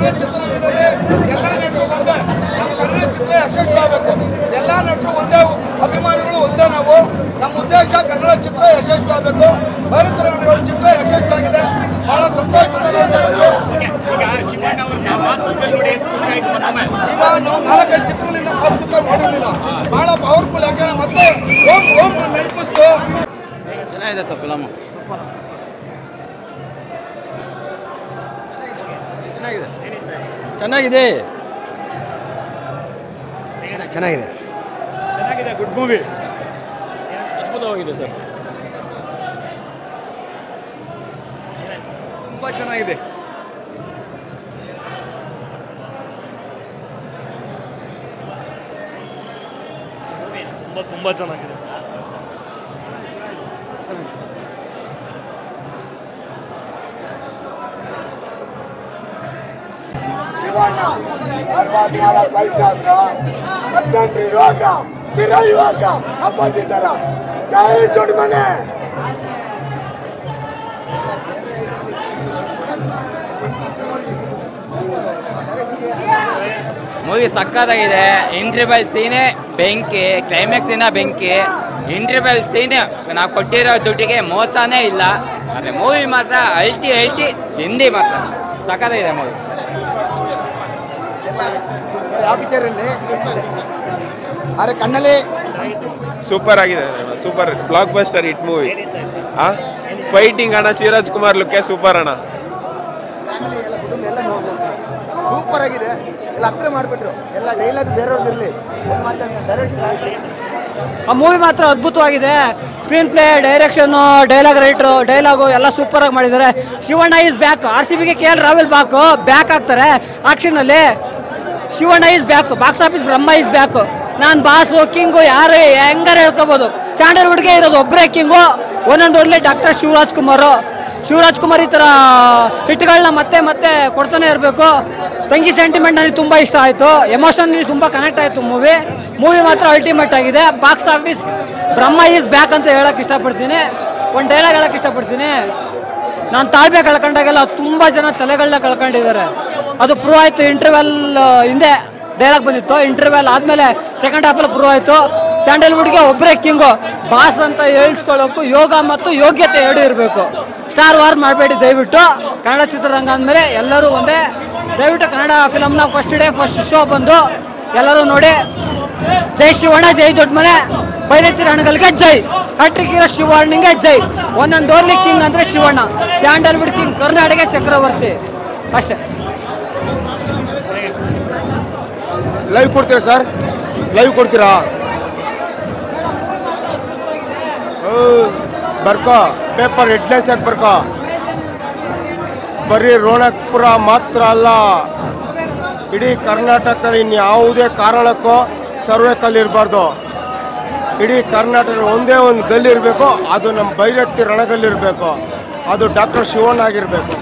ಕನ್ನಡ ಚಿತ್ರರಂಗದಲ್ಲಿ ಎಲ್ಲ ನಟರು ಒಂದೇ, ನಮ್ಮ ಕನ್ನಡ ಚಿತ್ರ ಯಶಸ್ವಿ ಆಗಬೇಕು. ಎಲ್ಲ ನಟರು ಒಂದೇ, ಅಭಿಮಾನಿಗಳು ಒಂದೇ. ನಾವು ನಮ್ಮ ಉದ್ದೇಶ ಕನ್ನಡ ಚಿತ್ರ ಯಶಸ್ವಿ ಆಗಬೇಕು. ಭಾರತರಂಗಗಳ ಚಿತ್ರ ಯಶಸ್ವಿ ಆಗಿದೆ. ಬಹಳ ಸಂತೋಷ. ಈಗ ನಾವು 4-5 ಚಿತ್ರಗಳಿಂದ ಪುಸ್ತಕ ನೋಡಿರಲಿಲ್ಲ. ಬಹಳ ಪವರ್ಫುಲ್. ಯಾಕಂದ್ರೆ ಮತ್ತೆ ಓಂ ನೆನಪಿಸ್ತು. ಚೆನ್ನಾಗಿದೆ ಸರ್ ಫಿಲಮ್. ಚೆನ್ನಾಗಿದೆ ಚೆನ್ನಾಗಿದೆ ಚೆನ್ನಾಗಿದೆ. Good movie. ಅದ್ಭುತವಾಗಿದೆ ಸರ್. ತುಂಬ ಚೆನ್ನಾಗಿದೆ. ತುಂಬ ಚೆನ್ನಾಗಿದೆ. ಶಿವಣ್ಣ 64 ವಯಸ್ಸಾದ್ರು ಅತ್ಯಂತ ಯುವಕ, ಚಿರ ಯುವಕ, ಅಪ್ಪಾಜಿ ತರ. ಜೈ ದೊಡ್ಡ ಮನೆ. ಮೂವಿ ಸಕ್ಕತ್ತಾಗಿದೆ. ಇಂಟರ್ವಲ್ ಸೀನೇ ಬೆಂಕಿ, ಕ್ಲೈಮ್ಯಾಕ್ಸ್ ಸೀನ ಬೆಂಕಿ. ಇಂಟರ್ವಲ್ ಸೀನ್ ನಾವು ಕೊಟ್ಟಿರೋ ದುಡ್ಡಿಗೆ ಮೋಸನೇ ಇಲ್ಲ. ಆದರೆ ಮೂವಿ ಮಾತ್ರ ಅಲ್ಟಿ ಚಿಂದಿ ಮಾತ್ರ ಸಕ್ಕತ್ತಾಗಿದೆ ಮೂವಿ. ಯಾವ ಪಿಕ್ಚರಲ್ಲಿ ಅರೆ ಕಣ್ಣಲ್ಲಿ ಸೂಪರ್ ಆಗಿದೆ. Super block buster hit movie. Fighting ಅಣ್ಣ, ಶಿವರಾಜ್ ಕುಮಾರ್ ಲುಕ್ಕೆ ಸೂಪರ್ ಅಣ್ಣ. ಸೂಪರ್ ಆಗಿದೆ. ಎಲ್ಲ ಹತ್ರ ಮಾಡಿಬಿಟ್ರು. ಎಲ್ಲ ಡೈಲಾಗ್ ಬೇರೆಯವ್ರದ್ದಿರಲಿ. ಆ ಮೂವಿ ಮಾತ್ರ ಅದ್ಭುತವಾಗಿದೆ. ಸ್ಕ್ರೀನ್ ಪ್ಲೇ, ಡೈರೆಕ್ಷನ್ನು, ಡೈಲಾಗ್ ರೈಟ್ರು, ಡೈಲಾಗು ಎಲ್ಲ ಸೂಪರಾಗಿ ಮಾಡಿದ್ದಾರೆ. Shivanna is back. RCBಗೆ KL ರಾಹುಲ್ ಬ್ಯಾಕ್ ಆಗ್ತಾರೆ ಆಕ್ಷನಲ್ಲಿ. Shivanna is back. Box office Brahma is back. ನಾನು ಬಾಸು ಕಿಂಗು ಯಾರು ಹೆಂಗಾರು ಹೇಳ್ಕೋಬೋದು. ಸ್ಯಾಂಡಲ್ವುಡ್ಗೆ ಇರೋದು ಒಬ್ಬರೇ ಕಿಂಗು, ಒಂದೊಂದು ಒಳ್ಳೆ ಡಾಕ್ಟರ್ ಶಿವರಾಜ್ ಕುಮಾರ್ ಈ ಥರ ಹಿಟ್ಗಳನ್ನ ಮತ್ತೆ ಮತ್ತೆ ಕೊಡ್ತಾನೆ ಇರಬೇಕು. ತಂಗಿ ಸೆಂಟಿಮೆಂಟ್ ನನಗೆ ತುಂಬ ಇಷ್ಟ ಆಯಿತು. ಎಮೋಷನಲಿ ತುಂಬ ಕನೆಕ್ಟ್ ಆಯಿತು ಮೂವಿ ಮಾತ್ರ ಅಲ್ಟಿಮೇಟ್ ಆಗಿದೆ. Box office Brahma is back ಅಂತ ಹೇಳಕ್ಕೆ ಇಷ್ಟಪಡ್ತೀನಿ. ಒಂದು ಡೈಲಾಗ್ ಹೇಳಕ್ಕೆ ಇಷ್ಟಪಡ್ತೀನಿ. ನಾನು ತಾಳ್ಬೆ ಕಳ್ಕೊಂಡಾಗೆಲ್ಲ ತುಂಬ ಜನ ತಲೆಗಳನ್ನ ಕಳ್ಕೊಂಡಿದ್ದಾರೆ. ಅದು ಪ್ರೂವ್ ಆಯಿತು. ಇಂಟರ್ವೆಲ್ ಹಿಂದೆ ಡೈಲಾಗ್ ಬಂದಿತ್ತು. ಇಂಟರ್ವೆಲ್ ಆದಮೇಲೆ ಸೆಕೆಂಡ್ ಹಾಫಲ್ಲಿ ಪ್ರೂವ್ ಆಯಿತು. ಸ್ಯಾಂಡಲ್ವುಡ್ಗೆ ಒಬ್ಬರೇ ಕಿಂಗು. ಬಾಸ್ ಅಂತ ಹೇಳ್ಸ್ಕೊಳ್ಳೋಕ್ಕೂ ಯೋಗ ಮತ್ತು ಯೋಗ್ಯತೆ ಎರಡು ಇರಬೇಕು. ಸ್ಟಾರ್ ವಾರ್ ಮಾಡಬೇಡಿ ದಯವಿಟ್ಟು. ಕನ್ನಡ ಚಿತ್ರರಂಗ ಅಂದಮೇಲೆ ಎಲ್ಲರೂ ಒಂದೇ. ದಯವಿಟ್ಟು ಕನ್ನಡ ಫಿಲಮ್ನ ಫಸ್ಟ್ ಡೇ ಫಸ್ಟ್ ಶೋ ಬಂದು ಎಲ್ಲರೂ ನೋಡಿ. ಜೈ ಶಿವಣ್ಣ, ಜೈ ದೊಡ್ಡ ಮನೆ. ಬೈರತಿ ರಣಗಲ್ಗೆ ಜೈ. ಹಟ್ರಿಕ್ ಇರೋ ಶಿವಣ್ಣಂಗೆ ಜೈ. ಒಂದೊಂದು ಓನ್ಲಿ ಕಿಂಗ್ ಅಂದರೆ ಶಿವಣ್ಣ. ಸ್ಯಾಂಡಲ್ವುಡ್ ಕಿಂಗ್, ಕರ್ನಾಟಕ ಚಕ್ರವರ್ತಿ. ಅಷ್ಟೇ. ಲೈವ್ ಕೊಡ್ತೀರಾ ಸರ್? ಲೈವ್ ಕೊಡ್ತೀರಾ? ಬರ್ಕೋ ಪೇಪರ್ ಹೆಡ್ಲೈನ್ಸ್ ಯಾಕೆ ಬರ್ಕೋ. ಬರೀ ರೋಣಕ್ಪುರ ಮಾತ್ರ ಅಲ್ಲ, ಇಡೀ ಕರ್ನಾಟಕದಲ್ಲಿ ಇನ್ಯಾವುದೇ ಕಾರಣಕ್ಕೂ ಸರ್ವೆ ಕಲ್ಲಿರಬಾರ್ದು. ಇಡೀ ಕರ್ನಾಟಕದಲ್ಲಿ ಒಂದೇ ಒಂದು ಗಲ್ಲಿರಬೇಕು. ಅದು ನಮ್ಮ ಬೈರತ್ತಿ ರಣಗಲ್ಲಿರಬೇಕು. ಅದು ಡಾಕ್ಟರ್ ಶಿವಣ್ಣ ಆಗಿರಬೇಕು.